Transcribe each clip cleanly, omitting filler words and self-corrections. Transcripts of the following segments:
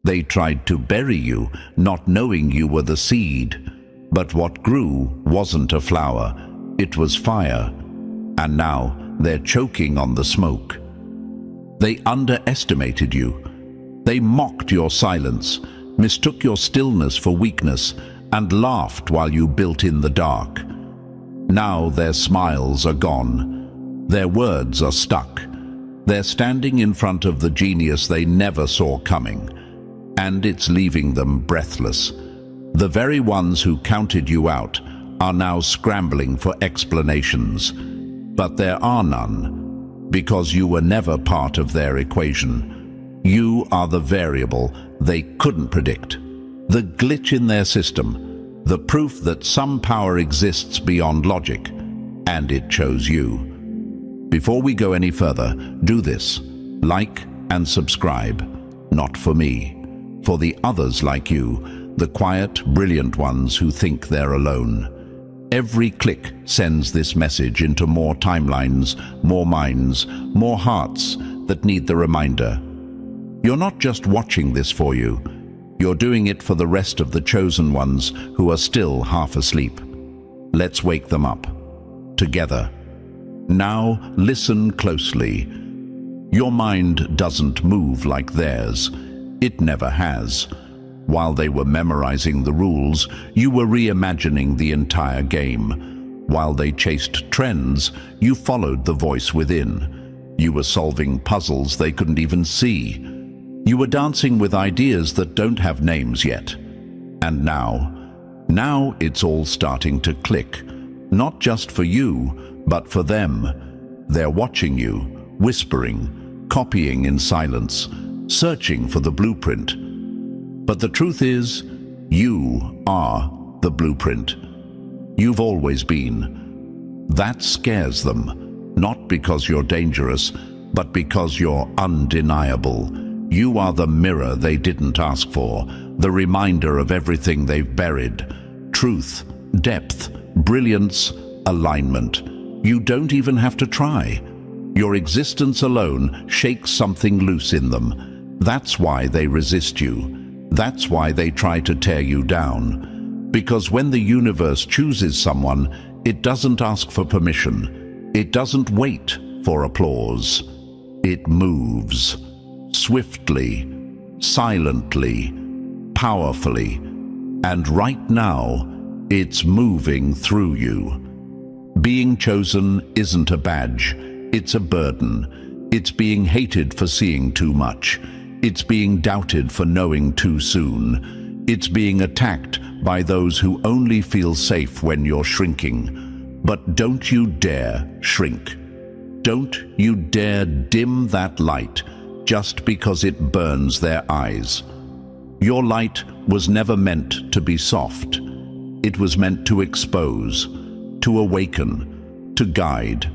They tried to bury you, not knowing you were the seed. But what grew wasn't a flower, it was fire. And now they're choking on the smoke. They underestimated you. They mocked your silence, mistook your stillness for weakness, and laughed while you built in the dark. Now their smiles are gone. Their words are stuck. They're standing in front of the genius they never saw coming. And it's leaving them breathless. The very ones who counted you out are now scrambling for explanations. But there are none, because you were never part of their equation. You are the variable they couldn't predict, the glitch in their system, the proof that some power exists beyond logic, and it chose you. Before we go any further, do this: like and subscribe. Not for me, for the others like you, the quiet, brilliant ones who think they're alone. Every click sends this message into more timelines, more minds, more hearts that need the reminder. You're not just watching this for you. You're doing it for the rest of the chosen ones who are still half asleep. Let's wake them up. Together. Now listen closely. Your mind doesn't move like theirs. It never has. While they were memorizing the rules, you were reimagining the entire game. While they chased trends, you followed the voice within. You were solving puzzles they couldn't even see. You were dancing with ideas that don't have names yet. And now it's all starting to click. Not just for you, but for them. They're watching you, whispering, copying in silence, searching for the blueprint. But the truth is, you are the blueprint. You've always been. That scares them, not because you're dangerous, but because you're undeniable. You are the mirror they didn't ask for, the reminder of everything they've buried. Truth, depth, brilliance, alignment. You don't even have to try. Your existence alone shakes something loose in them. That's why they resist you. That's why they try to tear you down. Because when the universe chooses someone, it doesn't ask for permission. It doesn't wait for applause. It moves. Swiftly, silently, powerfully. And right now, it's moving through you. Being chosen isn't a badge. It's a burden. It's being hated for seeing too much. It's being doubted for knowing too soon. It's being attacked by those who only feel safe when you're shrinking. But don't you dare shrink. Don't you dare dim that light just because it burns their eyes. Your light was never meant to be soft. It was meant to expose, to awaken, to guide.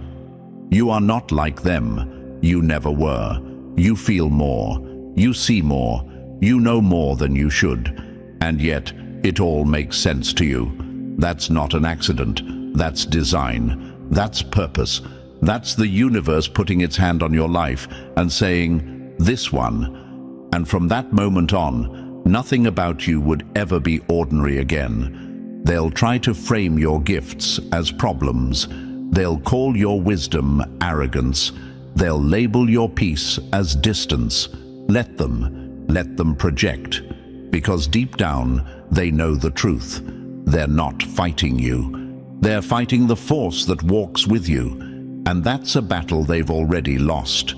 You are not like them. You never were. You feel more. You see more, you know more than you should, and yet it all makes sense to you. That's not an accident, that's design, that's purpose, that's the universe putting its hand on your life and saying, this one. And from that moment on, nothing about you would ever be ordinary again. They'll try to frame your gifts as problems. They'll call your wisdom arrogance. They'll label your peace as distance. Let them project, because deep down they know the truth. They're not fighting you. They're fighting the force that walks with you, and that's a battle they've already lost.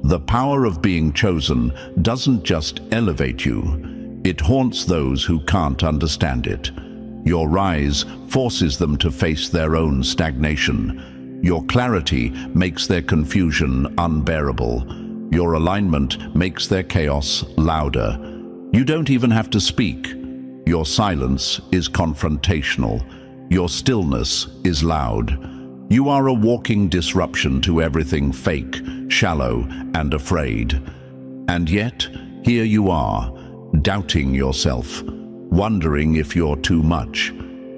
The power of being chosen doesn't just elevate you, it haunts those who can't understand it. Your rise forces them to face their own stagnation. Your clarity makes their confusion unbearable. Your alignment makes their chaos louder. You don't even have to speak. Your silence is confrontational. Your stillness is loud. You are a walking disruption to everything fake, shallow, and afraid. And yet, here you are, doubting yourself, wondering if you're too much,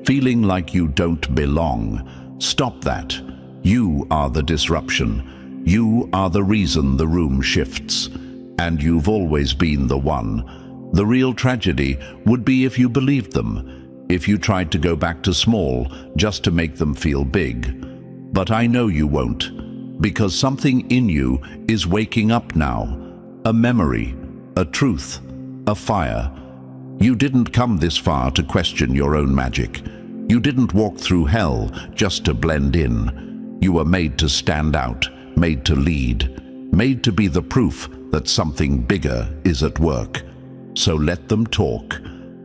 feeling like you don't belong. Stop that. You are the disruption. You are the reason the room shifts, and you've always been the one. The real tragedy would be if you believed them, if you tried to go back to small just to make them feel big. But I know you won't, because something in you is waking up now. A memory, a truth, a fire. You didn't come this far to question your own magic. You didn't walk through hell just to blend in. You were made to stand out, made to lead, made to be the proof that something bigger is at work. So let them talk,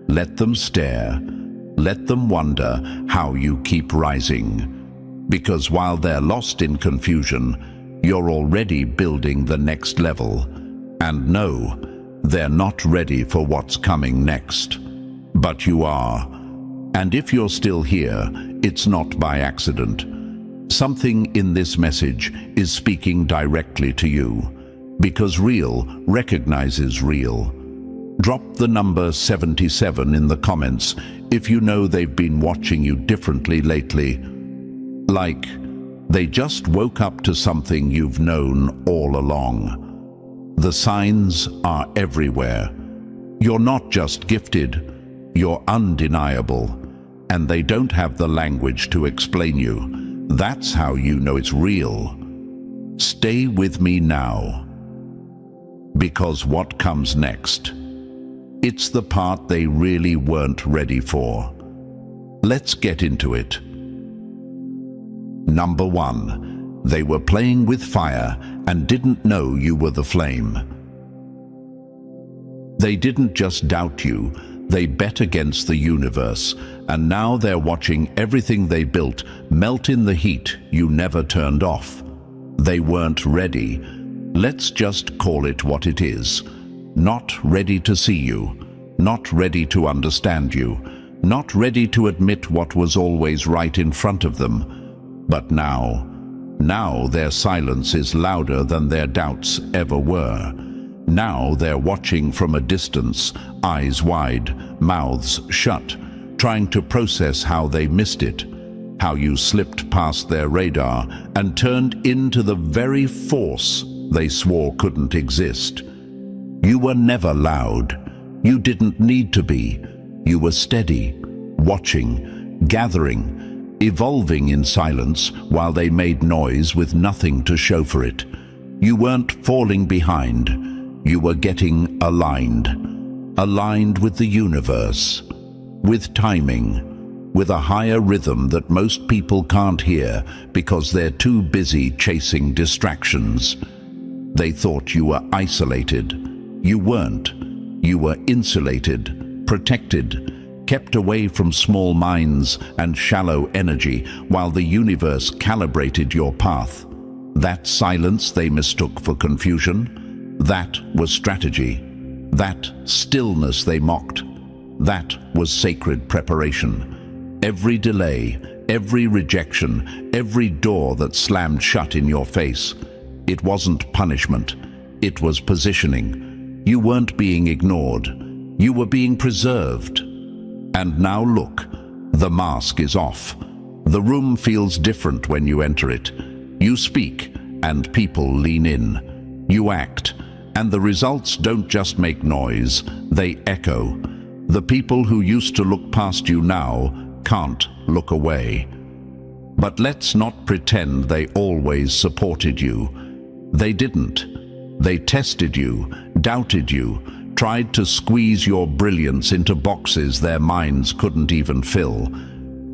let them stare, let them wonder how you keep rising. Because while they're lost in confusion, you're already building the next level. And no, they're not ready for what's coming next. But you are. And if you're still here, it's not by accident. Something in this message is speaking directly to you. Because real recognizes real. Drop the number 77 in the comments if you know they've been watching you differently lately. Like they just woke up to something you've known all along. The signs are everywhere. You're not just gifted, you're undeniable. And they don't have the language to explain you. That's how you know it's real. Stay with me now. Because what comes next? It's the part they really weren't ready for. Let's get into it. Number 1. They were playing with fire and didn't know you were the flame. They didn't just doubt you, they bet against the universe, and now they're watching everything they built melt in the heat you never turned off. They weren't ready. Let's just call it what it is. Not ready to see you, not ready to understand you, not ready to admit what was always right in front of them. But now their silence is louder than their doubts ever were. Now they're watching from a distance, eyes wide, mouths shut, trying to process how they missed it, how you slipped past their radar and turned into the very force they swore couldn't exist. You were never loud. You didn't need to be. You were steady, watching, gathering, evolving in silence while they made noise with nothing to show for it. You weren't falling behind. You were getting aligned with the universe, with timing, with a higher rhythm that most people can't hear because they're too busy chasing distractions. They thought you were isolated. You weren't. You were insulated, protected, kept away from small minds and shallow energy while the universe calibrated your path. That silence they mistook for confusion, that was strategy. That stillness they mocked, that was sacred preparation. Every delay, every rejection, every door that slammed shut in your face, it wasn't punishment, it was positioning. You weren't being ignored, you were being preserved. And now look, the mask is off. The room feels different when you enter it. You speak, and people lean in. You act, and the results don't just make noise, they echo. The people who used to look past you now can't look away. But let's not pretend they always supported you. They didn't. They tested you, doubted you, tried to squeeze your brilliance into boxes their minds couldn't even fill.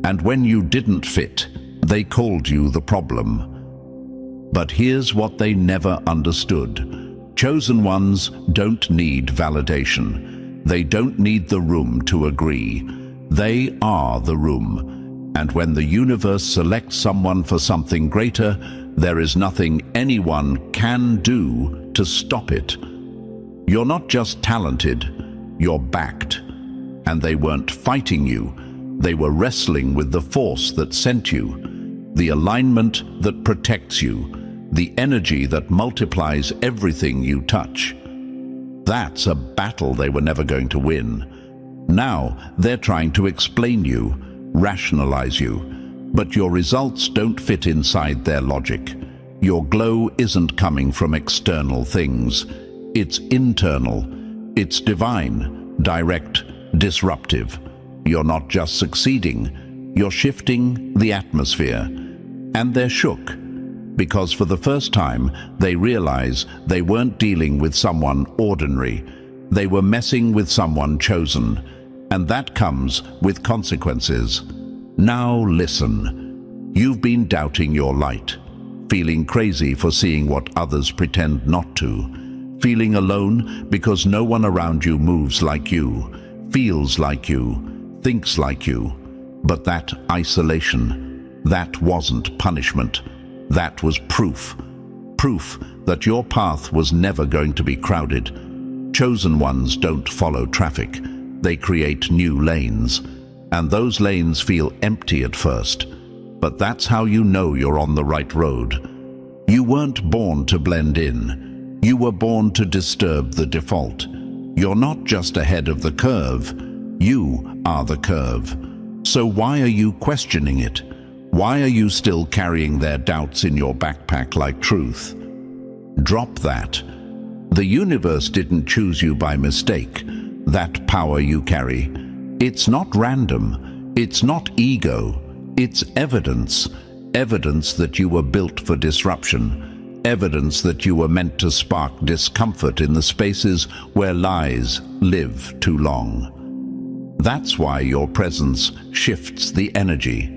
And when you didn't fit, they called you the problem. But here's what they never understood. Chosen ones don't need validation. They don't need the room to agree. They are the room. And when the universe selects someone for something greater, there is nothing anyone can do to stop it. You're not just talented, you're backed. And they weren't fighting you, they were wrestling with the force that sent you, the alignment that protects you, the energy that multiplies everything you touch. That's a battle they were never going to win. Now they're trying to explain you, rationalize you, but your results don't fit inside their logic. Your glow isn't coming from external things. It's internal, it's divine, direct, disruptive. You're not just succeeding, you're shifting the atmosphere. And they're shook, because for the first time they realize they weren't dealing with someone ordinary. They were messing with someone chosen, and that comes with consequences. Now listen. You've been doubting your light, feeling crazy for seeing what others pretend not to, feeling alone because no one around you moves like you, feels like you, thinks like you. But that isolation, that wasn't punishment. That was proof. Proof that your path was never going to be crowded. Chosen ones don't follow traffic. They create new lanes. And those lanes feel empty at first. But that's how you know you're on the right road. You weren't born to blend in. You were born to disturb the default. You're not just ahead of the curve. You are the curve. So why are you questioning it? Why are you still carrying their doubts in your backpack like truth? Drop that. The universe didn't choose you by mistake. That power you carry, it's not random. It's not ego. It's evidence. Evidence that you were built for disruption. Evidence that you were meant to spark discomfort in the spaces where lies live too long. That's why your presence shifts the energy.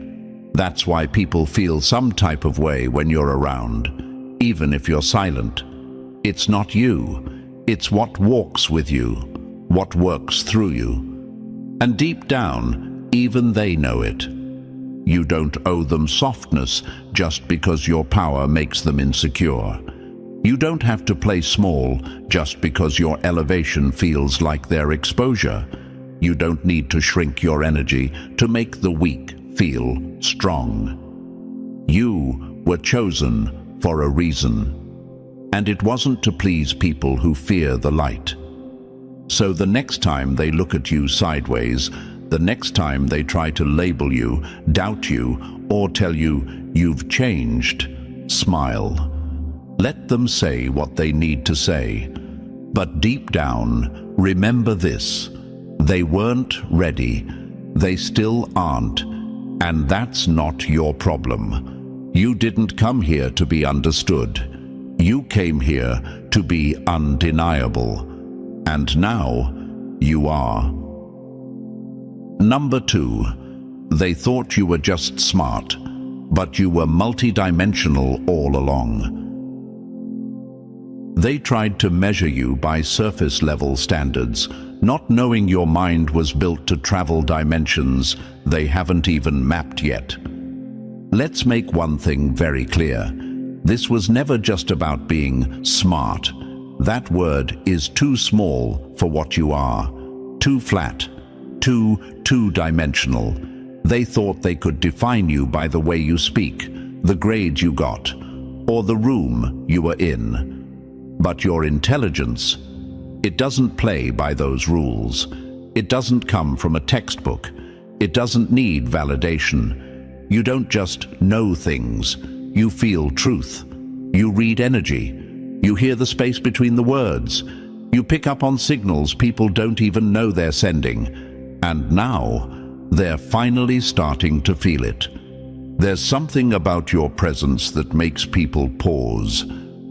That's why people feel some type of way when you're around, even if you're silent. It's not you. It's what walks with you, what works through you. And deep down, even they know it. You don't owe them softness just because your power makes them insecure. You don't have to play small just because your elevation feels like their exposure. You don't need to shrink your energy to make the weak feel strong. You were chosen for a reason. And it wasn't to please people who fear the light. So the next time they look at you sideways, the next time they try to label you, doubt you, or tell you you've changed, smile. Let them say what they need to say. But deep down, remember this. They weren't ready. They still aren't. And that's not your problem. You didn't come here to be understood. You came here to be undeniable. And now, you are. Number 2, they thought you were just smart, but you were multidimensional all along. They tried to measure you by surface-level standards, not knowing your mind was built to travel dimensions they haven't even mapped yet. Let's make one thing very clear. This was never just about being smart. That word is too small for what you are, too flat, too two-dimensional. They thought they could define you by the way you speak, the grade you got, or the room you were in. But your intelligence, it doesn't play by those rules. It doesn't come from a textbook. It doesn't need validation. You don't just know things. You feel truth. You read energy. You hear the space between the words. You pick up on signals people don't even know they're sending. And now, they're finally starting to feel it. There's something about your presence that makes people pause.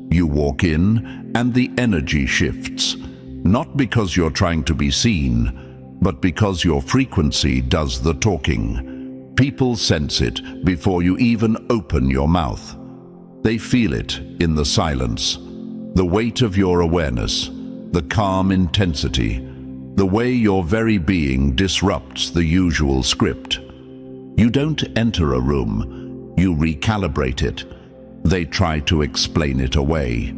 You walk in, and the energy shifts. Not because you're trying to be seen, but because your frequency does the talking. People sense it before you even open your mouth. They feel it in the silence, the weight of your awareness, the calm intensity, the way your very being disrupts the usual script. You don't enter a room, you recalibrate it. They try to explain it away.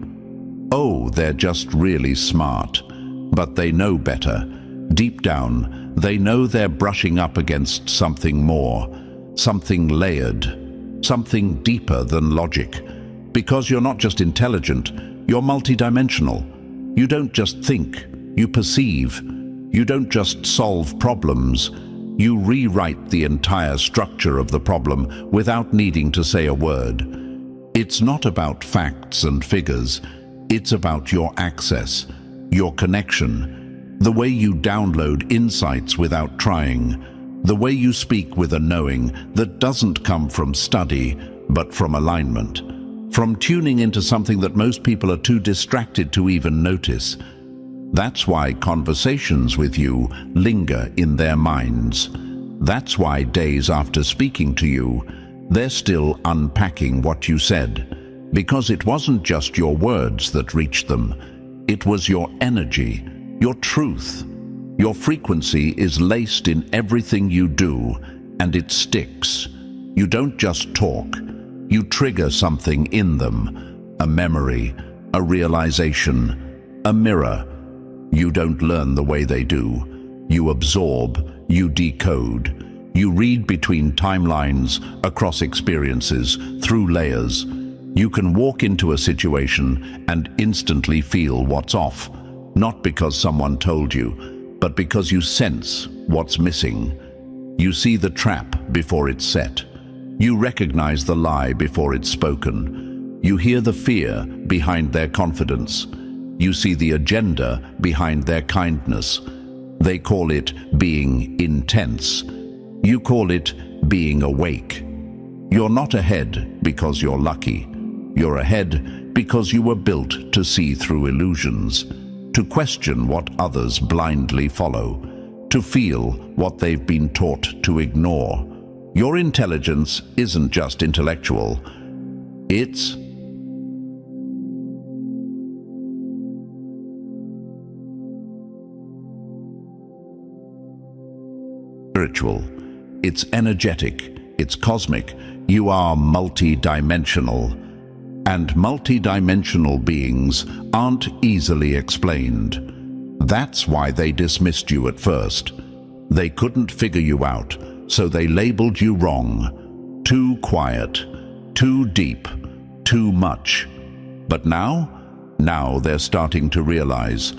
Oh, they're just really smart. But they know better. Deep down, they know they're brushing up against something more, something layered, something deeper than logic. Because you're not just intelligent, you're multidimensional. You don't just think, you perceive. You don't just solve problems. You rewrite the entire structure of the problem without needing to say a word. It's not about facts and figures. It's about your access, your connection. The way you download insights without trying. The way you speak with a knowing that doesn't come from study, but from alignment. From tuning into something that most people are too distracted to even notice. That's why conversations with you linger in their minds. That's why days after speaking to you, they're still unpacking what you said. Because it wasn't just your words that reached them. It was your energy, your truth. Your frequency is laced in everything you do, and it sticks. You don't just talk. You trigger something in them. A memory, a realization, a mirror. You don't learn the way they do. You absorb, you decode. You read between timelines, across experiences, through layers. You can walk into a situation and instantly feel what's off, not because someone told you, but because you sense what's missing. You see the trap before it's set. You recognize the lie before it's spoken. You hear the fear behind their confidence. You see the agenda behind their kindness. They call it being intense. You call it being awake. You're not ahead because you're lucky. You're ahead because you were built to see through illusions, to question what others blindly follow, to feel what they've been taught to ignore. Your intelligence isn't just intellectual, it's spiritual. It's energetic, it's cosmic. You are multi-dimensional. And multi-dimensional beings aren't easily explained. That's why they dismissed you at first. They couldn't figure you out, so they labeled you wrong. Too quiet, too deep, too much. But now they're starting to realize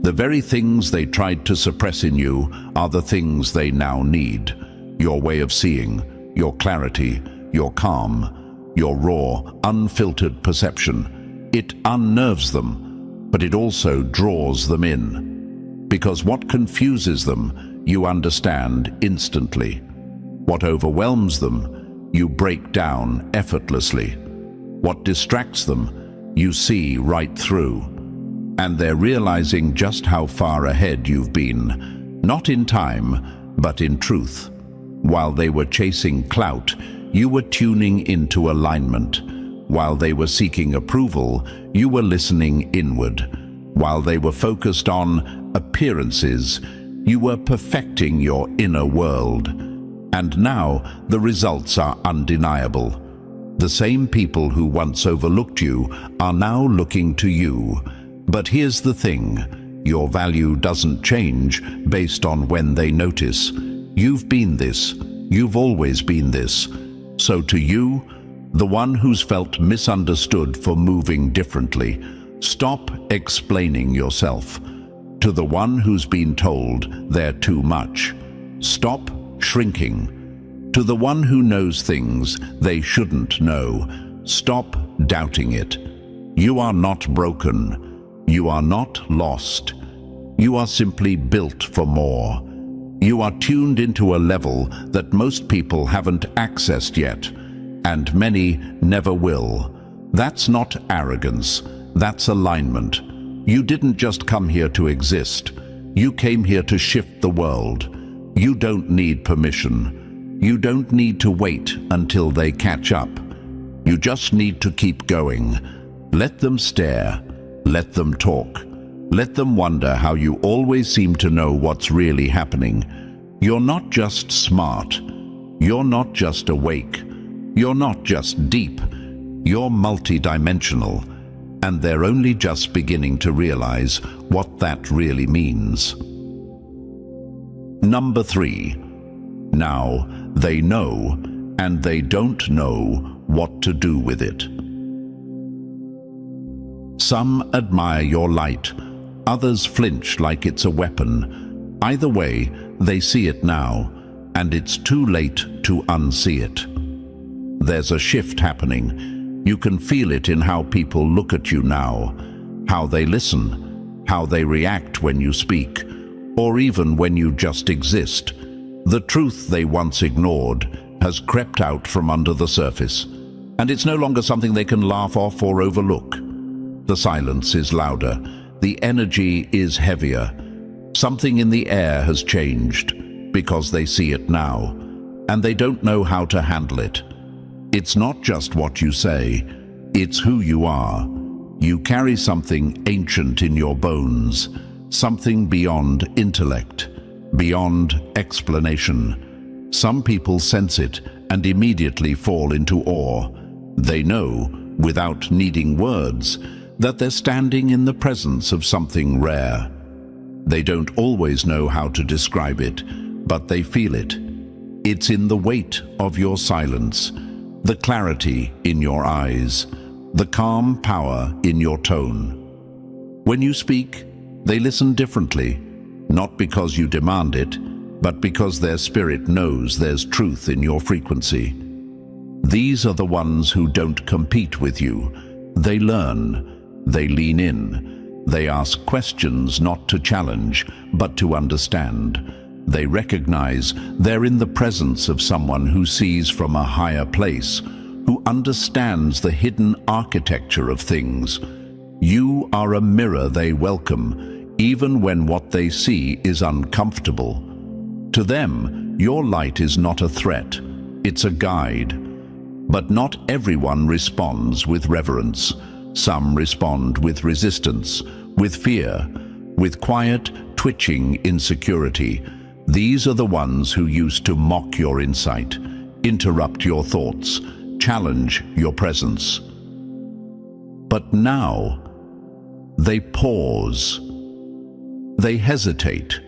the very things they tried to suppress in you are the things they now need. Your way of seeing, your clarity, your calm, your raw, unfiltered perception. It unnerves them, but it also draws them in. Because what confuses them, you understand instantly. What overwhelms them, you break down effortlessly. What distracts them, you see right through. And they're realizing just how far ahead you've been, not in time, but in truth. While they were chasing clout, you were tuning into alignment. While they were seeking approval, you were listening inward. While they were focused on appearances, you were perfecting your inner world. And now the results are undeniable. The same people who once overlooked you are now looking to you. But here's the thing, your value doesn't change based on when they notice. You've been this. You've always been this. So to you, the one who's felt misunderstood for moving differently, stop explaining yourself. To the one who's been told they're too much, stop shrinking. To the one who knows things they shouldn't know, stop doubting it. You are not broken. You are not lost. You are simply built for more. You are tuned into a level that most people haven't accessed yet, and many never will. That's not arrogance, that's alignment. You didn't just come here to exist. You came here to shift the world. You don't need permission. You don't need to wait until they catch up. You just need to keep going. Let them stare. Let them talk. Let them wonder how you always seem to know what's really happening. You're not just smart. You're not just awake. You're not just deep. You're multidimensional. And they're only just beginning to realize what that really means. Number 3. Now they know, and they don't know what to do with it. Some admire your light. Others flinch like it's a weapon. Either way, they see it now, and it's too late to unsee it. There's a shift happening. You can feel it in how people look at you now, how they listen, how they react when you speak, or even when you just exist. The truth they once ignored has crept out from under the surface, and it's no longer something they can laugh off or overlook. The silence is louder. The energy is heavier. Something in the air has changed because they see it now, and they don't know how to handle it. It's not just what you say, it's who you are. You carry something ancient in your bones, something beyond intellect, beyond explanation. Some people sense it and immediately fall into awe. They know, without needing words, that they're standing in the presence of something rare. They don't always know how to describe it, but they feel it. It's in the weight of your silence, the clarity in your eyes, the calm power in your tone. When you speak, they listen differently, not because you demand it, but because their spirit knows there's truth in your frequency. These are the ones who don't compete with you. They learn, they lean in, they ask questions not to challenge, but to understand. They recognize they're in the presence of someone who sees from a higher place, who understands the hidden architecture of things. You are a mirror they welcome, even when what they see is uncomfortable. To them, your light is not a threat, it's a guide. But not everyone responds with reverence. Some respond with resistance, with fear, with quiet, twitching insecurity. These are the ones who used to mock your insight, interrupt your thoughts, challenge your presence. But now, they pause. They hesitate.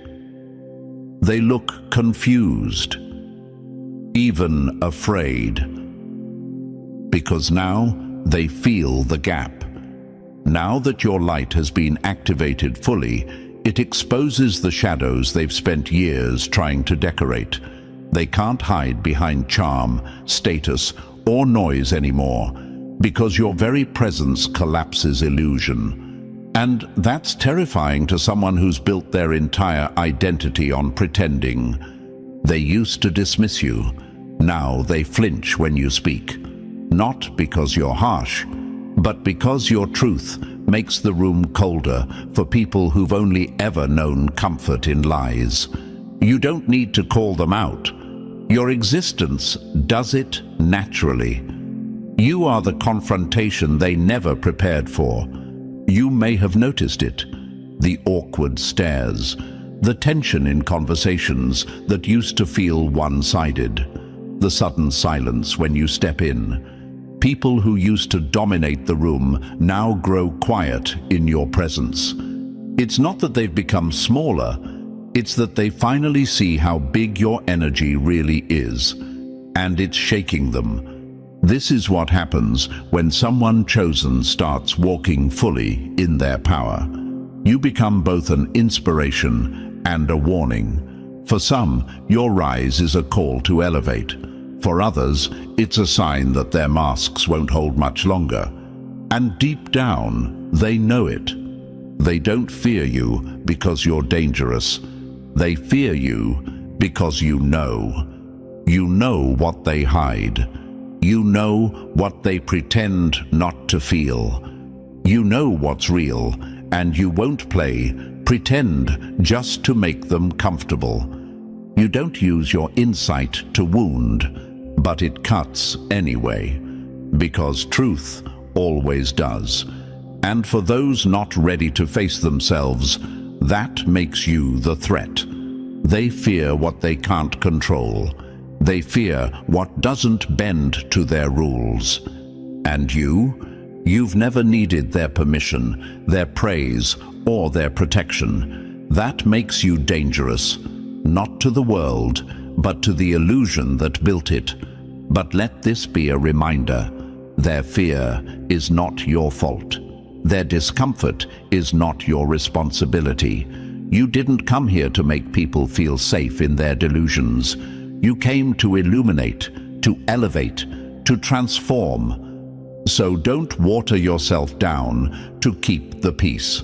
They look confused, even afraid. Because now they feel the gap. Now that your light has been activated fully, it exposes the shadows they've spent years trying to decorate. They can't hide behind charm, status, or noise anymore, because your very presence collapses illusion. And that's terrifying to someone who's built their entire identity on pretending. They used to dismiss you. Now they flinch when you speak. Not because you're harsh, but because your truth makes the room colder for people who've only ever known comfort in lies. You don't need to call them out. Your existence does it naturally. You are the confrontation they never prepared for. You may have noticed it, the awkward stares, the tension in conversations that used to feel one-sided, the sudden silence when you step in. People who used to dominate the room now grow quiet in your presence. It's not that they've become smaller, it's that they finally see how big your energy really is, and it's shaking them. This is what happens when someone chosen starts walking fully in their power. You become both an inspiration and a warning. For some, your rise is a call to elevate. For others, it's a sign that their masks won't hold much longer. And deep down, they know it. They don't fear you because you're dangerous. They fear you because you know. You know what they hide. You know what they pretend not to feel. You know what's real, and you won't play pretend just to make them comfortable. You don't use your insight to wound, but it cuts anyway, because truth always does. And for those not ready to face themselves, that makes you the threat. They fear what they can't control. They fear what doesn't bend to their rules. And you've never needed their permission, their praise, or their protection. That makes you dangerous, not to the world, but to the illusion that built it. But let this be a reminder. Their fear is not your fault. Their discomfort is not your responsibility. You didn't come here to make people feel safe in their delusions. You came to illuminate, to elevate, to transform. So don't water yourself down to keep the peace.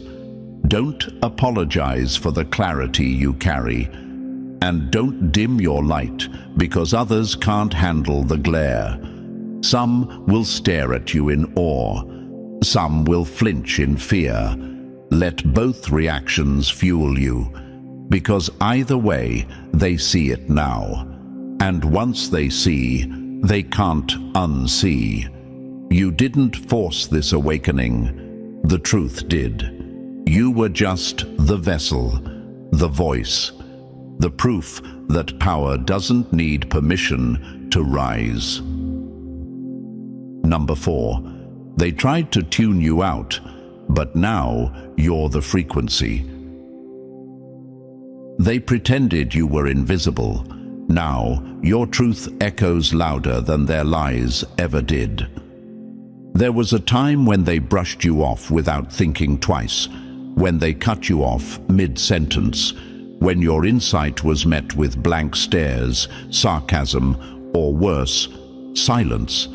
Don't apologize for the clarity you carry, and don't dim your light because others can't handle the glare. Some will stare at you in awe, some will flinch in fear. Let both reactions fuel you, because either way they see it now. And once they see, they can't unsee. You didn't force this awakening, the truth did. You were just the vessel, the voice, the proof that power doesn't need permission to rise. Number 4, they tried to tune you out, but now you're the frequency. They pretended you were invisible. Now your truth echoes louder than their lies ever did. There was a time when they brushed you off without thinking twice, when they cut you off mid-sentence, when your insight was met with blank stares, sarcasm, or worse, silence.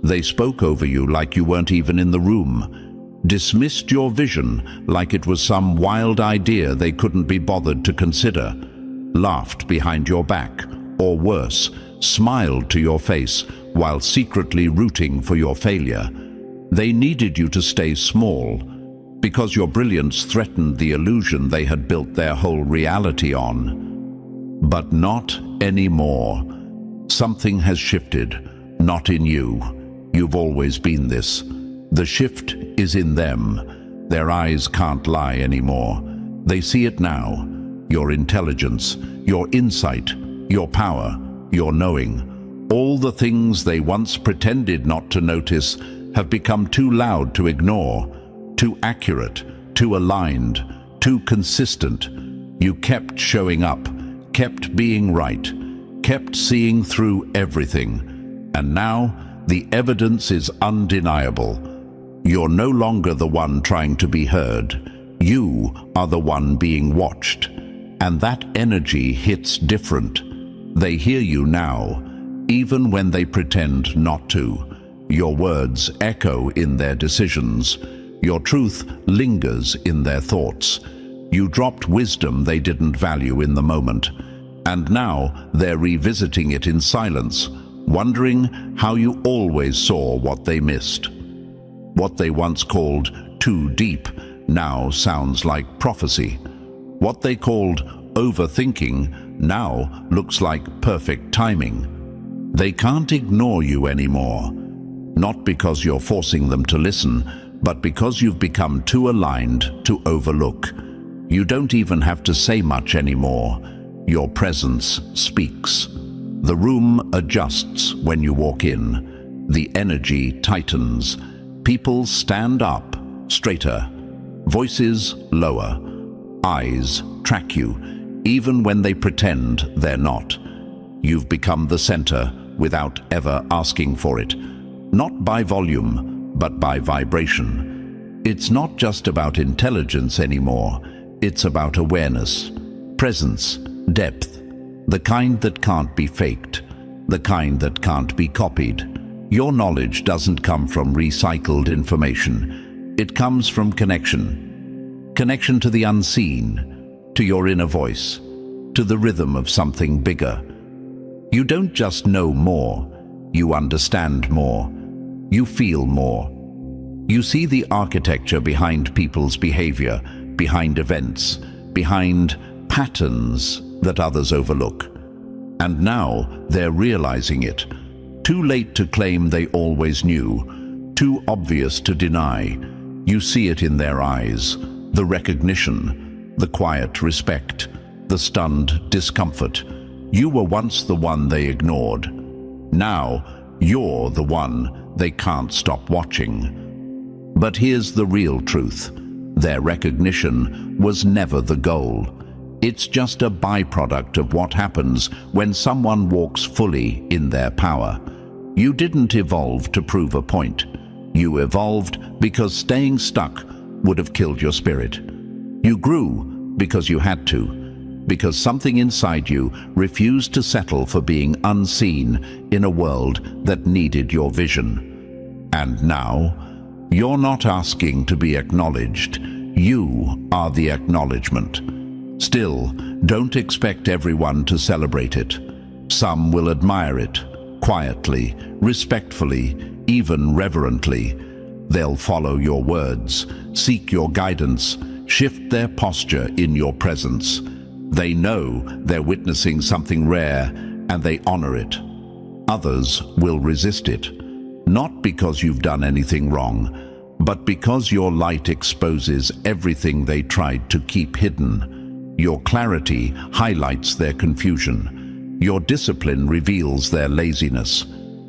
They spoke over you like you weren't even in the room, dismissed your vision like it was some wild idea they couldn't be bothered to consider, laughed behind your back, or worse, smiled to your face while secretly rooting for your failure. They needed you to stay small, because your brilliance threatened the illusion they had built their whole reality on. But not anymore. Something has shifted, not in you. You've always been this. The shift is in them. Their eyes can't lie anymore. They see it now. Your intelligence, your insight, your power, your knowing. All the things they once pretended not to notice have become too loud to ignore, too accurate, too aligned, too consistent. You kept showing up, kept being right, kept seeing through everything. And now the evidence is undeniable. You're no longer the one trying to be heard. You are the one being watched. And that energy hits different. They hear you now, even when they pretend not to. Your words echo in their decisions. Your truth lingers in their thoughts. You dropped wisdom they didn't value in the moment. And now they're revisiting it in silence, wondering how you always saw what they missed. What they once called too deep now sounds like prophecy. What they called overthinking now looks like perfect timing. They can't ignore you anymore. Not because you're forcing them to listen, but because you've become too aligned to overlook. You don't even have to say much anymore. Your presence speaks. The room adjusts when you walk in. The energy tightens. People stand up, straighter. Voices lower. Eyes track you, even when they pretend they're not. You've become the center without ever asking for it. Not by volume, but by vibration. It's not just about intelligence anymore. It's about awareness, presence, depth, the kind that can't be faked, the kind that can't be copied. Your knowledge doesn't come from recycled information. It comes from connection. Connection to the unseen, to your inner voice, to the rhythm of something bigger. You don't just know more, you understand more. You feel more. You see the architecture behind people's behavior, behind events, behind patterns that others overlook. And now they're realizing it. Too late to claim they always knew, too obvious to deny. You see it in their eyes, the recognition, the quiet respect, the stunned discomfort. You were once the one they ignored. Now you're the one they can't stop watching. But here's the real truth. Their recognition was never the goal. It's just a byproduct of what happens when someone walks fully in their power. You didn't evolve to prove a point. You evolved because staying stuck would have killed your spirit. You grew because you had to, because something inside you refused to settle for being unseen in a world that needed your vision. And now, you're not asking to be acknowledged. You are the acknowledgement. Still, don't expect everyone to celebrate it. Some will admire it, quietly, respectfully, even reverently. They'll follow your words, seek your guidance, shift their posture in your presence. They know they're witnessing something rare, and they honor it. Others will resist it, not because you've done anything wrong, but because your light exposes everything they tried to keep hidden. Your clarity highlights their confusion. Your discipline reveals their laziness.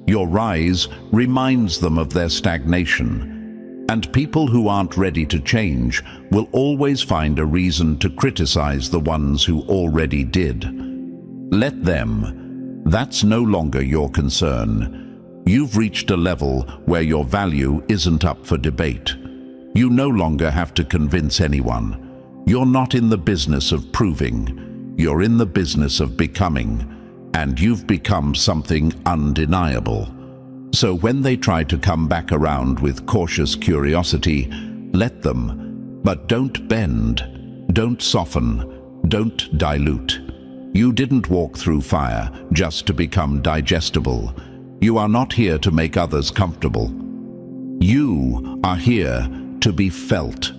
Your rise reminds them of their stagnation. And people who aren't ready to change will always find a reason to criticize the ones who already did. Let them. That's no longer your concern. You've reached a level where your value isn't up for debate. You no longer have to convince anyone. You're not in the business of proving. You're in the business of becoming. And you've become something undeniable. So when they try to come back around with cautious curiosity, let them. But don't bend. Don't soften. Don't dilute. You didn't walk through fire just to become digestible. You are not here to make others comfortable. You are here to be felt.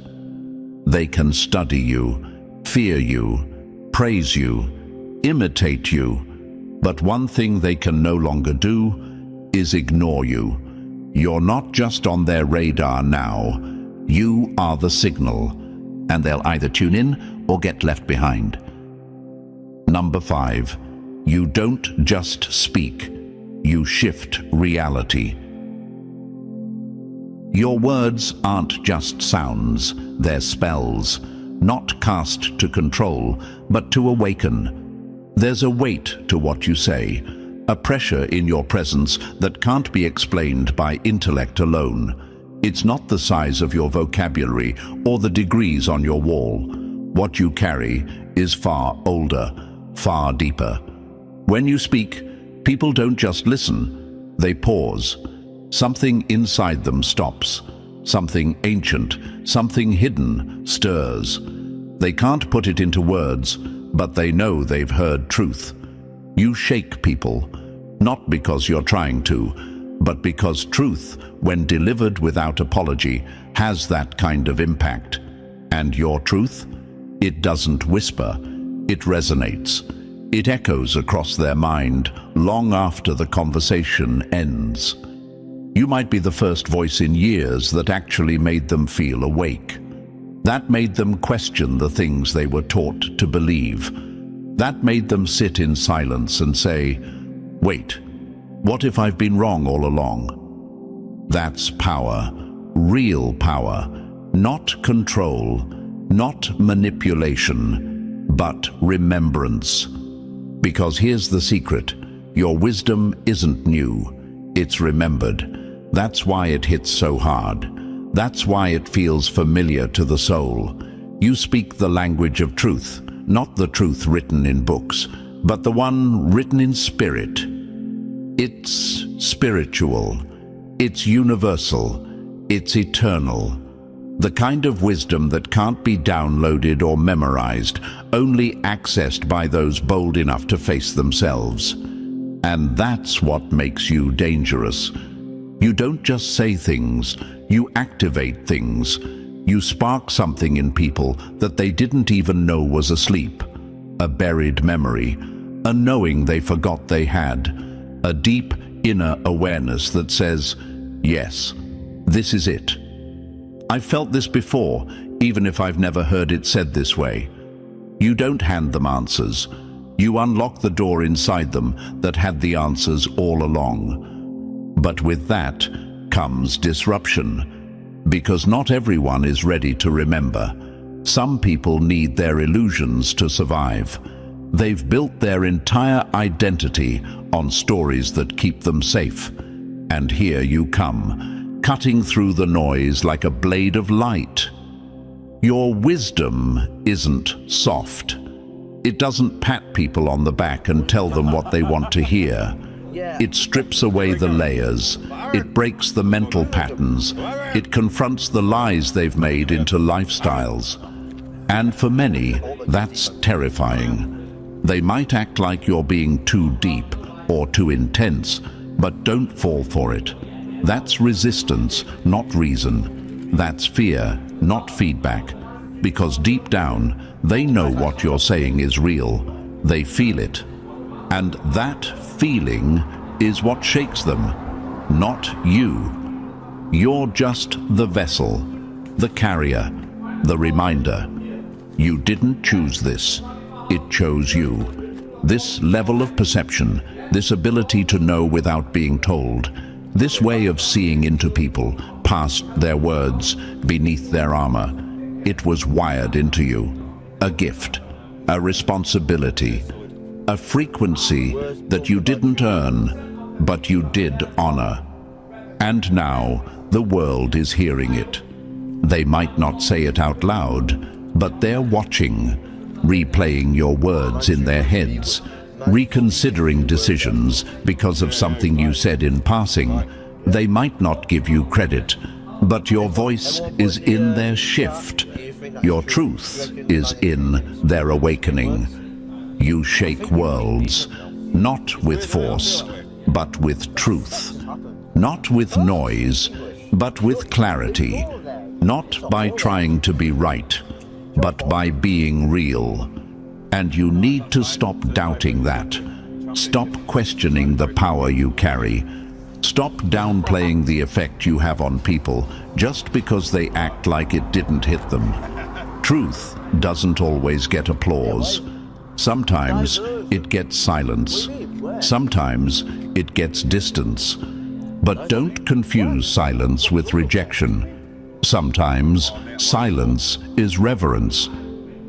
They can study you, fear you, praise you, imitate you, but one thing they can no longer do is ignore you. You're not just on their radar now. You are the signal, and they'll either tune in or get left behind. Number 5, you don't just speak. You shift reality. Your words aren't just sounds, they're spells, not cast to control, but to awaken. There's a weight to what you say, a pressure in your presence that can't be explained by intellect alone. It's not the size of your vocabulary or the degrees on your wall. What you carry is far older, far deeper. When you speak, people don't just listen, they pause. Something inside them stops. Something ancient, something hidden stirs. They can't put it into words, but they know they've heard truth. You shake people, not because you're trying to, but because truth, when delivered without apology, has that kind of impact. And your truth? It doesn't whisper, it resonates. It echoes across their mind long after the conversation ends. You might be the first voice in years that actually made them feel awake. That made them question the things they were taught to believe. That made them sit in silence and say, "Wait, what if I've been wrong all along?" That's power, real power, not control, not manipulation, but remembrance. Because here's the secret, your wisdom isn't new, it's remembered. That's why it hits so hard. That's why it feels familiar to the soul. You speak the language of truth, not the truth written in books, but the one written in spirit. It's spiritual, it's universal, it's eternal. The kind of wisdom that can't be downloaded or memorized, only accessed by those bold enough to face themselves. And that's what makes you dangerous. You don't just say things, you activate things. You spark something in people that they didn't even know was asleep. A buried memory, a knowing they forgot they had, a deep inner awareness that says, yes, this is it. I've felt this before, even if I've never heard it said this way. You don't hand them answers. You unlock the door inside them that had the answers all along. But with that comes disruption, because not everyone is ready to remember. Some people need their illusions to survive. They've built their entire identity on stories that keep them safe. And here you come, cutting through the noise like a blade of light. Your wisdom isn't soft. It doesn't pat people on the back and tell them what they want to hear. It strips away the layers. It breaks the mental patterns. It confronts the lies they've made into lifestyles. And for many, that's terrifying. They might act like you're being too deep or too intense, but don't fall for it. That's resistance, not reason. That's fear, not feedback. Because deep down, they know what you're saying is real. They feel it. And that feeling is what shakes them, not you. You're just the vessel, the carrier, the reminder. You didn't choose this. It chose you. This level of perception, this ability to know without being told, this way of seeing into people, past their words, beneath their armor, it was wired into you. A gift, a responsibility, a frequency that you didn't earn, but you did honor. And now the world is hearing it. They might not say it out loud, but they're watching, replaying your words in their heads, reconsidering decisions because of something you said in passing. They might not give you credit, but your voice is in their shift. Your truth is in their awakening. You shake worlds, not with force, but with truth. Not with noise, but with clarity. Not by trying to be right, but by being real. And you need to stop doubting that. Stop questioning the power you carry. Stop downplaying the effect you have on people just because they act like it didn't hit them. Truth doesn't always get applause. Sometimes it gets silence. Sometimes it gets distance. But don't confuse silence with rejection. Sometimes silence is reverence.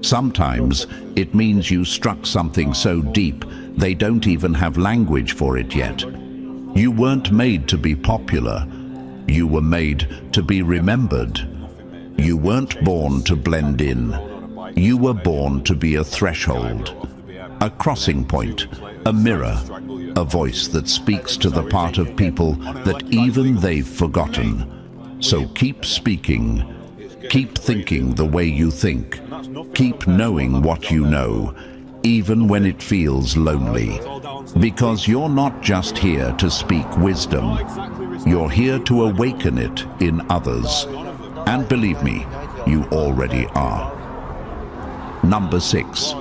Sometimes it means you struck something so deep they don't even have language for it yet. You weren't made to be popular. You were made to be remembered. You weren't born to blend in. You were born to be a threshold, a crossing point, a mirror, a voice that speaks to the part of people that even they've forgotten. So keep speaking. Keep thinking the way you think. Keep knowing what you know, even when it feels lonely. Because you're not just here to speak wisdom. You're here to awaken it in others. And believe me, you already are. Number 6.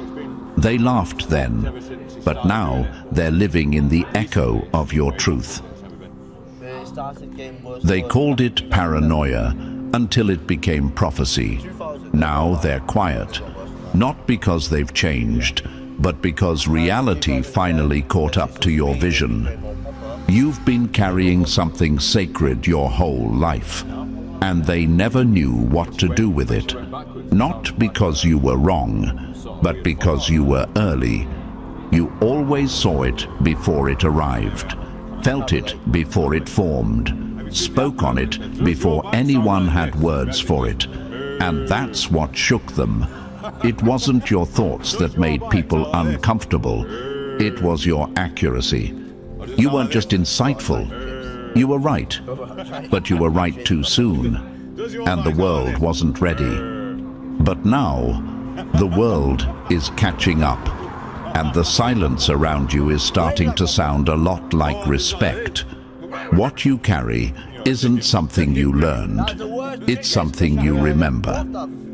They laughed then, but now they're living in the echo of your truth. They called it paranoia until it became prophecy. Now they're quiet, not because they've changed, but because reality finally caught up to your vision. You've been carrying something sacred your whole life, and they never knew what to do with it. Not because you were wrong, but because you were early. You always saw it before it arrived, felt it before it formed, spoke on it before anyone had words for it. And that's what shook them. It wasn't your thoughts that made people uncomfortable. It was your accuracy. You weren't just insightful. You were right. But you were right too soon. And the world wasn't ready. But now, the world is catching up. And the silence around you is starting to sound a lot like respect. What you carry isn't something you learned. It's something you remember.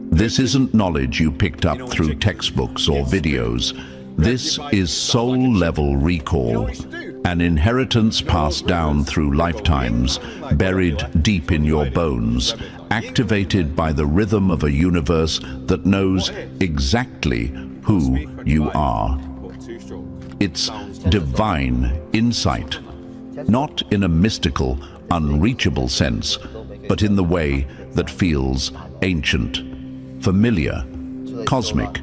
This isn't knowledge you picked up through textbooks or videos. This is soul-level recall, an inheritance passed down through lifetimes, buried deep in your bones, activated by the rhythm of a universe that knows exactly who you are. It's divine insight, not in a mystical, unreachable sense, but in the way that feels ancient, familiar, cosmic.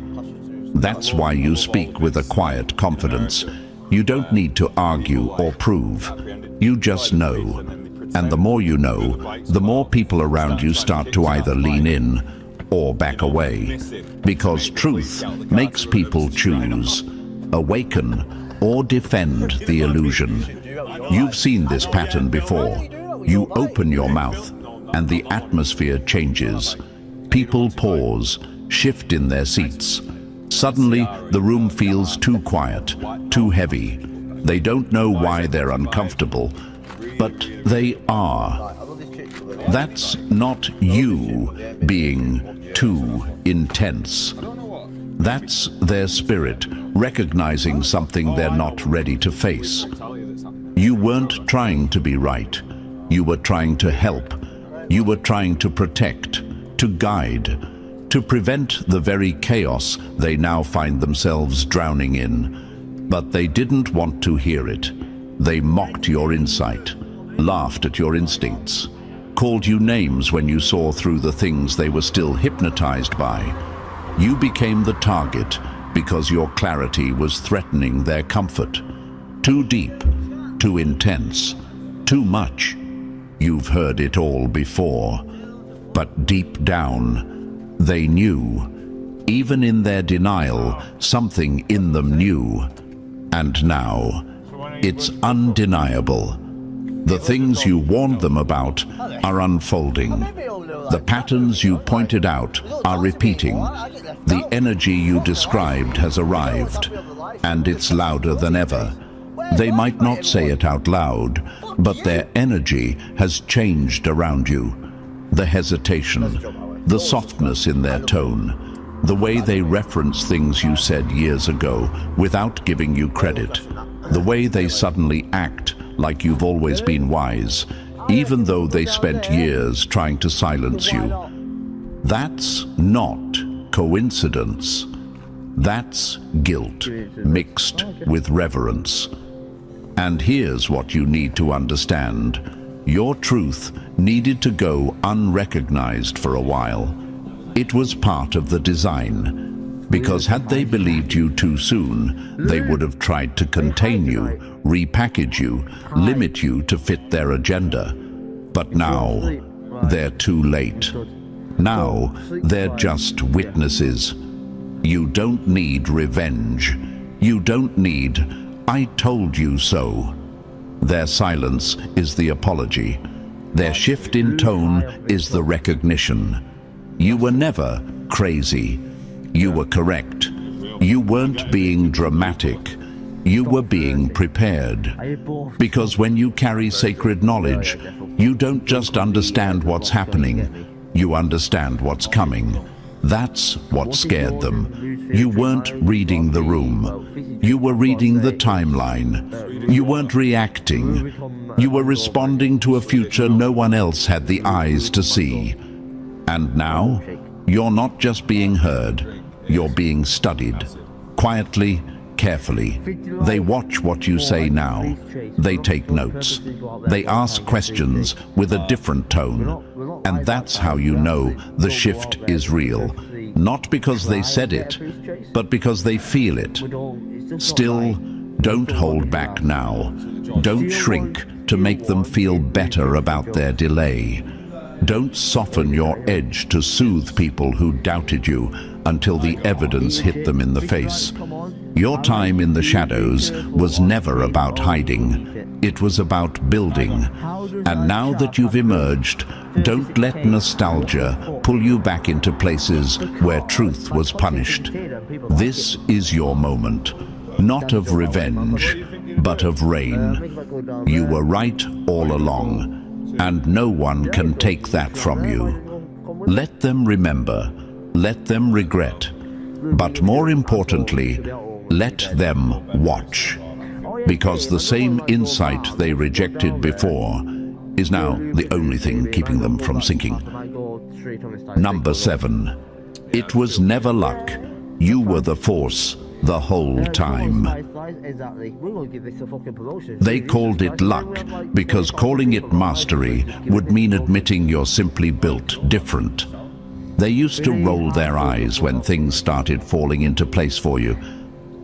That's why you speak with a quiet confidence. You don't need to argue or prove. You just know. And the more you know, the more people around you start to either lean in or back away. Because truth makes people choose, awaken, or defend the illusion. You've seen this pattern before. You open your mouth, and the atmosphere changes. People pause, shift in their seats. Suddenly, the room feels too quiet, too heavy. They don't know why they're uncomfortable, but they are. That's not you being too intense. That's their spirit recognizing something they're not ready to face. You weren't trying to be right. You were trying to help. You were trying to protect, to guide, to prevent the very chaos they now find themselves drowning in. But they didn't want to hear it. They mocked your insight, laughed at your instincts, called you names when you saw through the things they were still hypnotized by. You became the target because your clarity was threatening their comfort. Too deep, too intense, too much. You've heard it all before. But deep down, they knew. Even in their denial, something in them knew. And now, it's undeniable. The things you warned them about are unfolding. The patterns you pointed out are repeating. The energy you described has arrived, and it's louder than ever. They might not say it out loud, but their energy has changed around you. The hesitation, the softness in their tone, the way they reference things you said years ago without giving you credit, the way they suddenly act like you've always been wise, even though they spent years trying to silence you. That's not coincidence. That's guilt mixed with reverence. And here's what you need to understand. Your truth needed to go unrecognized for a while. It was part of the design. Because had they believed you too soon, they would have tried to contain you, repackage you, limit you to fit their agenda. But now, they're too late. Now, they're just witnesses. You don't need revenge. You don't need, "I told you so." Their silence is the apology. Their shift in tone is the recognition. You were never crazy. You were correct. You weren't being dramatic. You were being prepared. Because when you carry sacred knowledge, you don't just understand what's happening, you understand what's coming. That's what scared them. You weren't reading the room. You were reading the timeline. You weren't reacting. You were responding to a future no one else had the eyes to see. And now, you're not just being heard, you're being studied. Quietly, carefully. They watch what you say now. They take notes. They ask questions with a different tone. And that's how you know the shift is real. Not because they said it, but because they feel it. Still, don't hold back now. Don't shrink to make them feel better about their delay. Don't soften your edge to soothe people who doubted you until the evidence hit them in the face. Your time in the shadows was never about hiding. It was about building. And now that you've emerged, don't let nostalgia pull you back into places where truth was punished. This is your moment, not of revenge, but of reign. You were right all along, and no one can take that from you. Let them remember, let them regret, but more importantly, let them watch. Because the same insight they rejected before is now the only thing keeping them from sinking. Number 7. It was never luck. You were the force the whole time. They called it luck because calling it mastery would mean admitting you're simply built different. They used to roll their eyes when things started falling into place for you.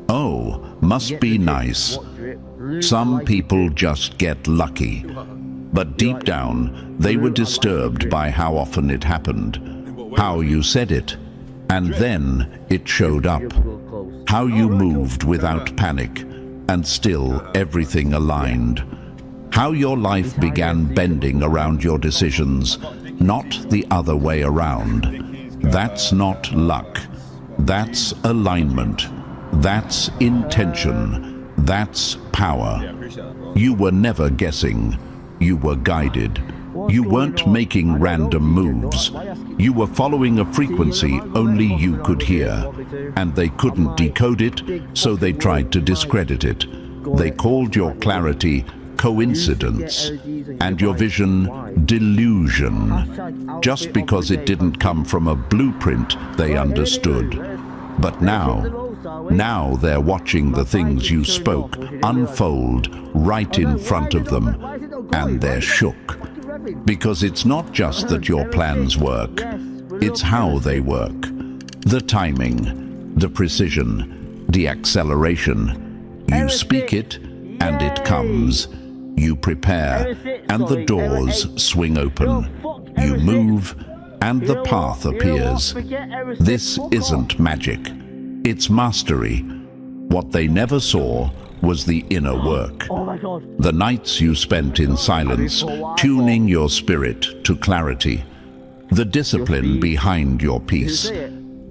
Oh, must be nice. Some people just get lucky. But deep down, they were disturbed by how often it happened, how you said it, and then it showed up. How you moved without panic, and still everything aligned. How your life began bending around your decisions, not the other way around. That's not luck. That's alignment. That's intention. That's power. You were never guessing. You were guided. You weren't making random moves. You were following a frequency only you could hear. And they couldn't decode it, so they tried to discredit it. They called your clarity coincidence, and your vision delusion, just because it didn't come from a blueprint they understood. But now they're watching the things you spoke unfold right in front of them, and they're shook. Because it's not just that your plans work, it's how they work. The timing, the precision, the acceleration. You speak it, and it comes. You prepare, and the doors swing open. You move, and the path appears. This isn't magic. It's mastery. What they never saw was the inner work. The nights you spent in silence, tuning your spirit to clarity. The discipline behind your peace.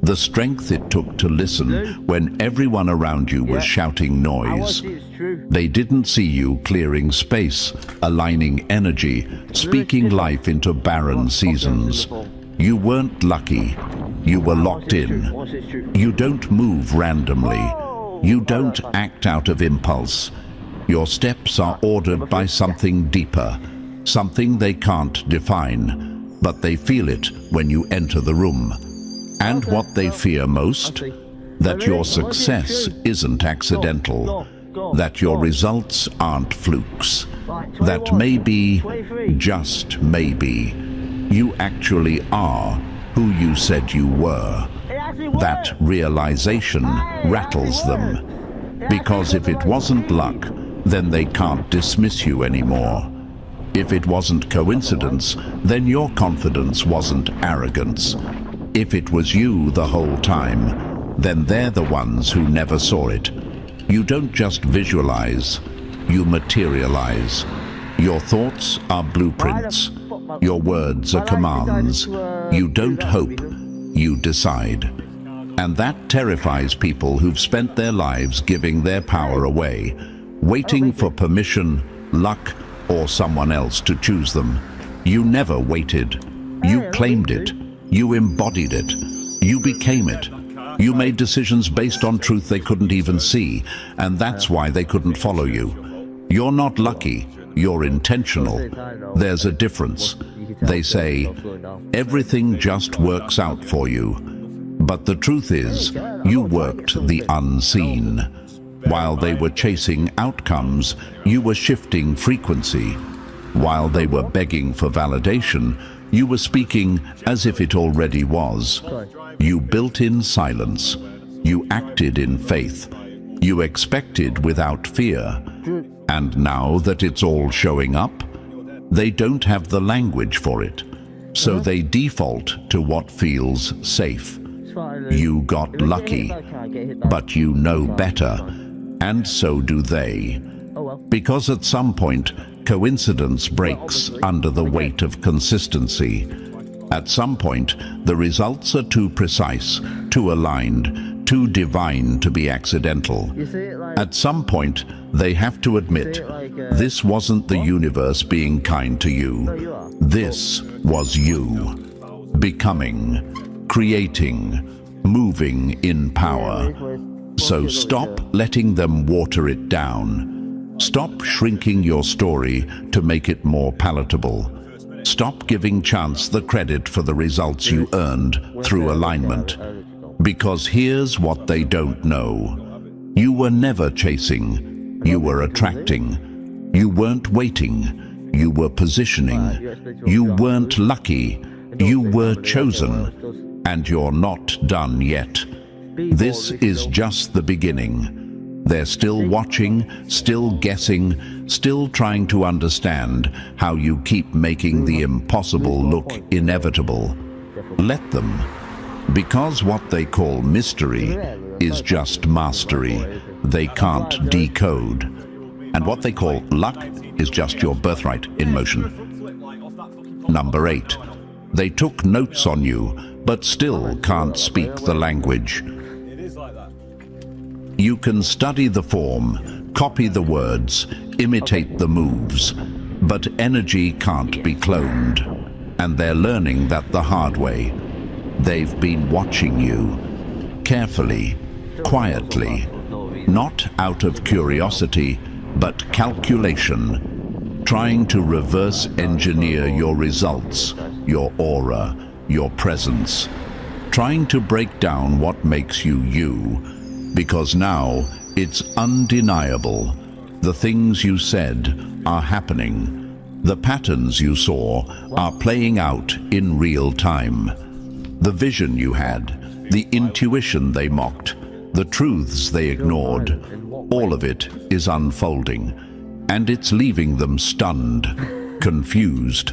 The strength it took to listen when everyone around you was shouting noise. They didn't see you clearing space, aligning energy, speaking life into barren seasons. You weren't lucky. You were locked in. You don't move randomly. You don't act out of impulse. Your steps are ordered by something deeper, something they can't define, but they feel it when you enter the room. And what they fear most? That your success isn't accidental, that your results aren't flukes, that maybe, just maybe, you actually are who you said you were. That realization rattles them, because if it wasn't luck, then they can't dismiss you anymore. If it wasn't coincidence, then your confidence wasn't arrogance. If it was you the whole time, then they're the ones who never saw it. You don't just visualize, you materialize. Your thoughts are blueprints. Your words are commands. You don't hope, you decide. And that terrifies people who've spent their lives giving their power away, waiting for permission, luck, or someone else to choose them. You never waited. You claimed it. You embodied it. You became it. You made decisions based on truth they couldn't even see, and that's why they couldn't follow you. You're not lucky. You're intentional. There's a difference. They say, everything just works out for you. But the truth is, you worked the unseen. While they were chasing outcomes, you were shifting frequency. While they were begging for validation, you were speaking as if it already was. You built in silence. You acted in faith. You expected without fear. And now that it's all showing up, they don't have the language for it. So they default to what feels safe. You got lucky, but you know better, and so do they. Because at some point, coincidence breaks under the weight of consistency. At some point, the results are too precise, too aligned, too divine to be accidental. At some point, they have to admit, this wasn't the universe being kind to you. This was you. Becoming, creating, moving in power. So stop letting them water it down. Stop shrinking your story to make it more palatable. Stop giving chance the credit for the results you earned through alignment. Because here's what they don't know. You were never chasing. You were attracting. You weren't waiting. You were positioning. You weren't lucky. You were chosen. And you're not done yet. This is just the beginning. They're still watching, still guessing, still trying to understand how you keep making the impossible look inevitable. Let them. Because what they call mystery is just mastery. They can't decode. And what they call luck is just your birthright in motion. Number 8. They took notes on you, but still can't speak the language. You can study the form, copy the words, imitate the moves, but energy can't be cloned. And they're learning that the hard way. They've been watching you, carefully, quietly, not out of curiosity, but calculation, trying to reverse engineer your results, your aura, your presence, trying to break down what makes you you, because now it's undeniable. The things you said are happening. The patterns you saw are playing out in real time. The vision you had, the intuition they mocked, the truths they ignored, all of it is unfolding, and it's leaving them stunned, confused,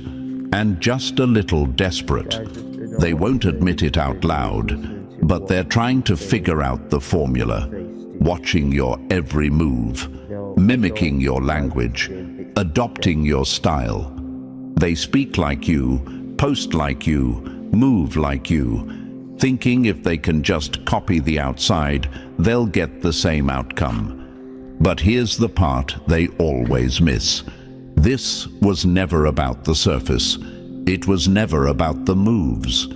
and just a little desperate. They won't admit it out loud, but they're trying to figure out the formula, watching your every move, mimicking your language, adopting your style. They speak like you, post like you, move like you, thinking if they can just copy the outside, they'll get the same outcome. But here's the part they always miss. This was never about the surface. It was never about the moves.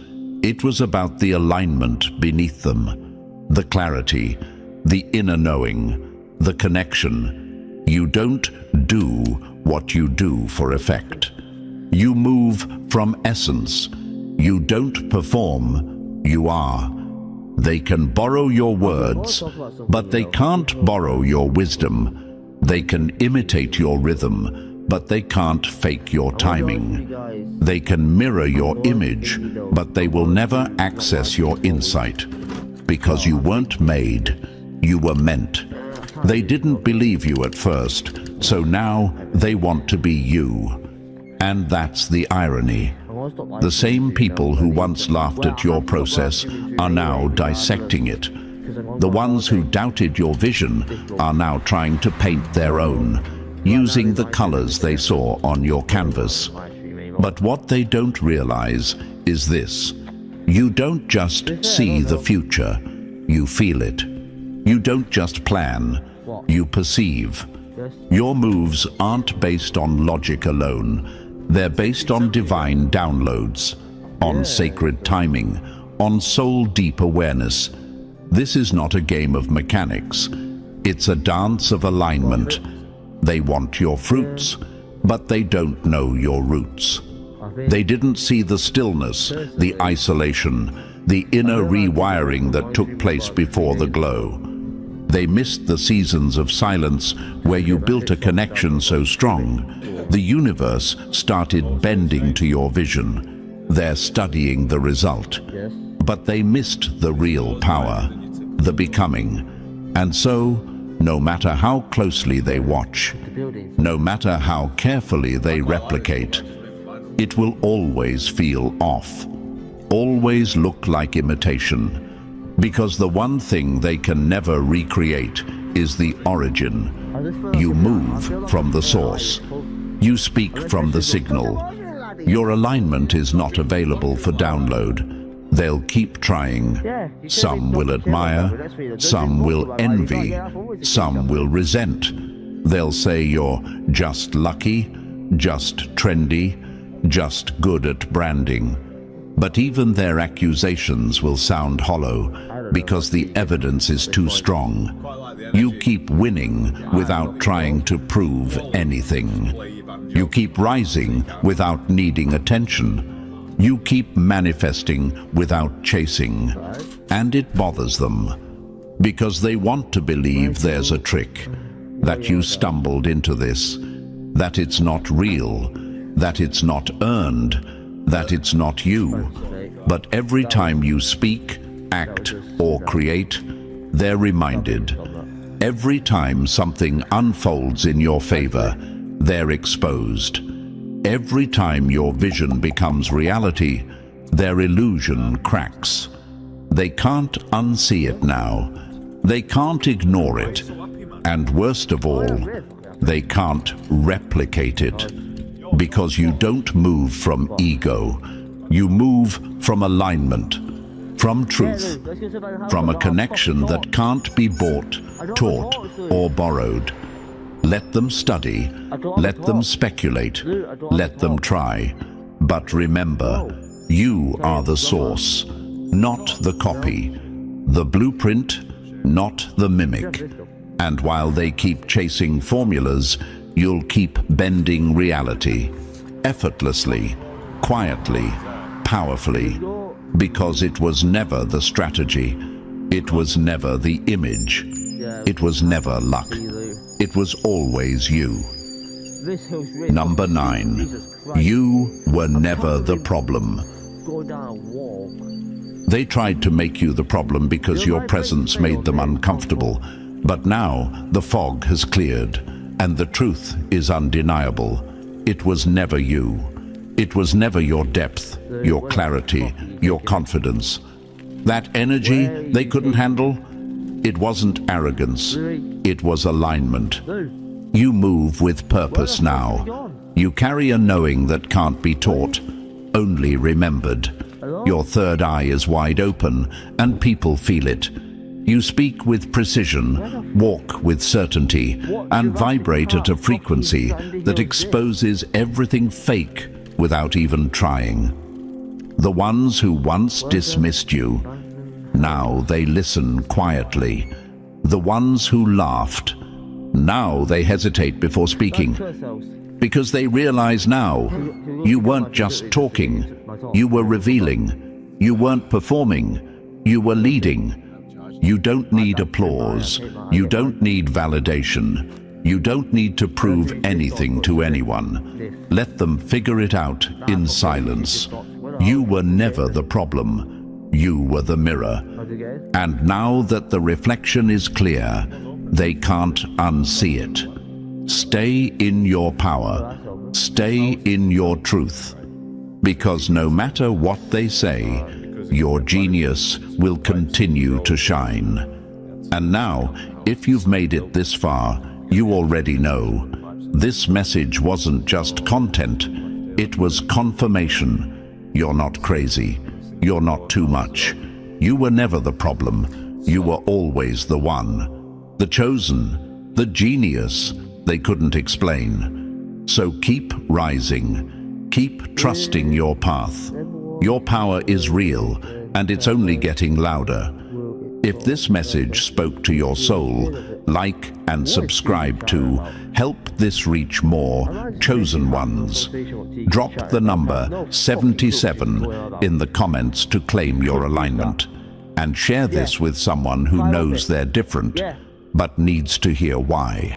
It was about the alignment beneath them, the clarity, the inner knowing, the connection. You don't do what you do for effect. You move from essence. You don't perform, you are. They can borrow your words, but they can't borrow your wisdom. They can imitate your rhythm, but they can't fake your timing. They can mirror your image, but they will never access your insight. Because you weren't made, you were meant. They didn't believe you at first, so now they want to be you. And that's the irony. The same people who once laughed at your process are now dissecting it. The ones who doubted your vision are now trying to paint their own, using the colors they saw on your canvas. But what they don't realize is this. You don't just see the future, you feel it. You don't just plan, you perceive. Your moves aren't based on logic alone. They're based on divine downloads, on sacred timing, on soul-deep awareness. This is not a game of mechanics. It's a dance of alignment. They want your fruits, but they don't know your roots. They didn't see the stillness, the isolation, the inner rewiring that took place before the glow. They missed the seasons of silence where you built a connection so strong, the universe started bending to your vision. They're studying the result, but they missed the real power, the becoming. And so, no matter how closely they watch, no matter how carefully they replicate, it will always feel off, always look like imitation. Because the one thing they can never recreate is the origin. You move from the source. You speak from the signal. Your alignment is not available for download. They'll keep trying. Some will admire, some will envy, some will resent. They'll say you're just lucky, just trendy, just good at branding. But even their accusations will sound hollow because the evidence is too strong. You keep winning without trying to prove anything. You keep rising without needing attention. You keep manifesting without chasing. And it bothers them because they want to believe there's a trick, that you stumbled into this, that it's not real, that it's not earned, that it's not you. But every time you speak, act, or create, they're reminded. Every time something unfolds in your favor, they're exposed. Every time your vision becomes reality, their illusion cracks. They can't unsee it now. They can't ignore it. And worst of all, They can't replicate it. Because you don't move from ego. You move from alignment, from truth, from a connection that can't be bought, taught, or borrowed. Let them study, let them speculate, let them try. But remember, you are the source, not the copy, the blueprint, not the mimic. And while they keep chasing formulas, you'll keep bending reality, effortlessly, quietly, powerfully, because it was never the strategy, it was never the image, it was never luck, it was always you. Number 9, you were never the problem. They tried to make you the problem because your presence made them uncomfortable, but now the fog has cleared, and the truth is undeniable. It was never you. It was never your depth, your clarity, your confidence. That energy they couldn't handle, it wasn't arrogance, it was alignment. You move with purpose now. You carry a knowing that can't be taught, only remembered. Your third eye is wide open, and people feel it. You speak with precision, walk with certainty, and vibrate at a frequency that exposes everything fake without even trying. The ones who once dismissed you, now they listen quietly. The ones who laughed, now they hesitate before speaking. Because they realize now, you weren't just talking, you were revealing. You weren't performing, you were leading. You don't need applause, you don't need validation. You don't need to prove anything to anyone. Let them figure it out in silence. You were never the problem, you were the mirror. And now that the reflection is clear, they can't unsee it. Stay in your power, stay in your truth. Because no matter what they say, your genius will continue to shine. And now, if you've made it this far, you already know. This message wasn't just content, it was confirmation. You're not crazy. You're not too much. You were never the problem. You were always the one. The chosen, the genius they couldn't explain. So keep rising. Keep trusting your path. Your power is real, and it's only getting louder. If this message spoke to your soul, like and subscribe to help this reach more chosen ones. Drop the number 77 in the comments to claim your alignment, and share this with someone who knows they're different, but needs to hear why.